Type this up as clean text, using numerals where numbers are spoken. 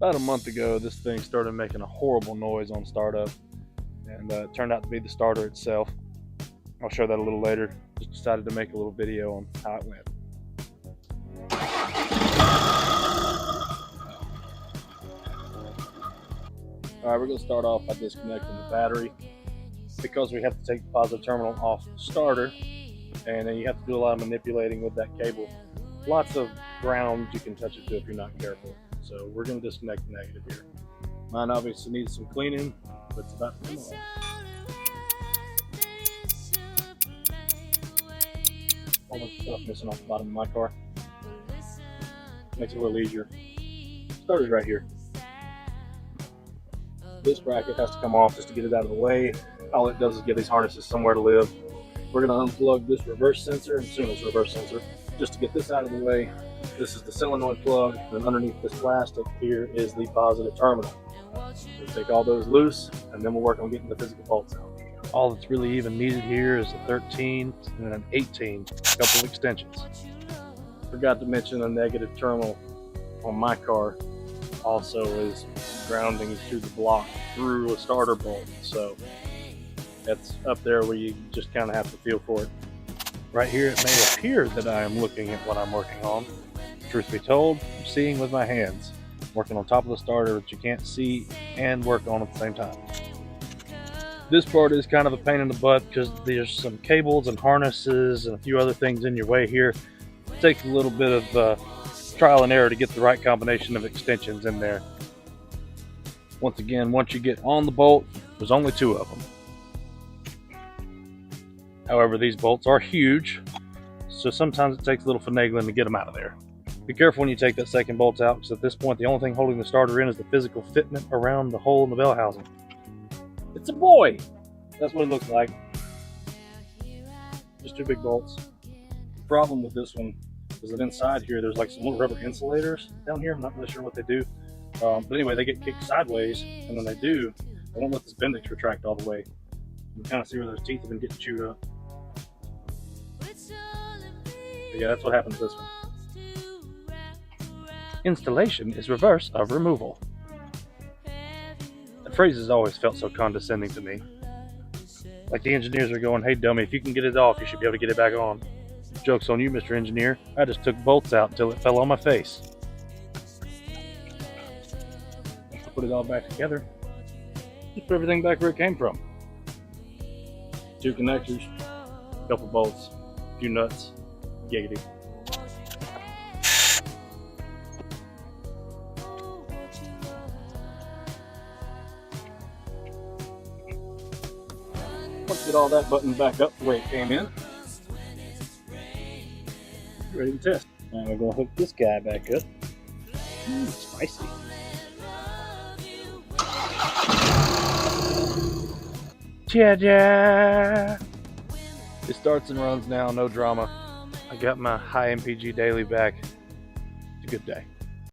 About a month ago, this thing started making a horrible noise on startup, and it turned out to be the starter itself. I'll show that a little later. Just decided to make a little video on how it went. Alright, we're going to start off by disconnecting the battery, because we have to take the positive terminal off the starter, and then you have to do a lot of manipulating with that cable. Lots of ground you can touch it to if you're not careful. So we're going to disconnect the negative here. Mine obviously needs some cleaning, but it's about to come off. All the stuff missing off the bottom of my car. Makes it a little easier. Starter's right here. This bracket has to come off just to get it out of the way. All it does is give these harnesses somewhere to live. We're going to unplug this reverse sensor, and soon this reverse sensor, just to get this out of the way. This is the solenoid plug, and underneath this plastic here is the positive terminal. We'll take all those loose, and then we'll work on getting the physical bolts out. All that's really even needed here is a 13 and an 18, a couple of extensions. Forgot to mention a negative terminal on my car also is grounding to the block through a starter bolt, so that's up there where you just kind of have to feel for it. Right here it may appear that I am looking at what I'm working on. Truth be told, I'm seeing with my hands, working on top of the starter that you can't see and work on at the same time. This part is kind of a pain in the butt because there's some cables and harnesses and a few other things in your way here. It takes a little bit of trial and error to get the right combination of extensions in there. Once again, once you get on the bolt, there's only 2 of them. However, these bolts are huge, so sometimes it takes a little finagling to get them out of there. Be careful when you take that second bolt out, because at this point the only thing holding the starter in is the physical fitment around the hole in the bell housing. It's a boy! That's what it looks like. Just 2 big bolts. The problem with this one is that inside here there's like some little rubber insulators down here. I'm not really sure what they do. But anyway, they get kicked sideways, and when they do, they won't let this bendix retract all the way. You can kind of see where those teeth have been getting chewed up. But yeah, that's what happens to this one. Installation is reverse of removal. That phrase has always felt so condescending to me. Like the engineers are going, "Hey dummy, if you can get it off, you should be able to get it back on." Joke's on you, Mr. Engineer. I just took bolts out until it fell on my face. Put it all back together. Just put everything back where it came from. 2 connectors, a couple bolts, a few nuts, giggity. Let's get all that buttoned back up the way it came in. Ready to test. Now we're going to hook this guy back up. Spicy. Yeah. It starts and runs now, no drama. I got my high MPG daily back. It's a good day.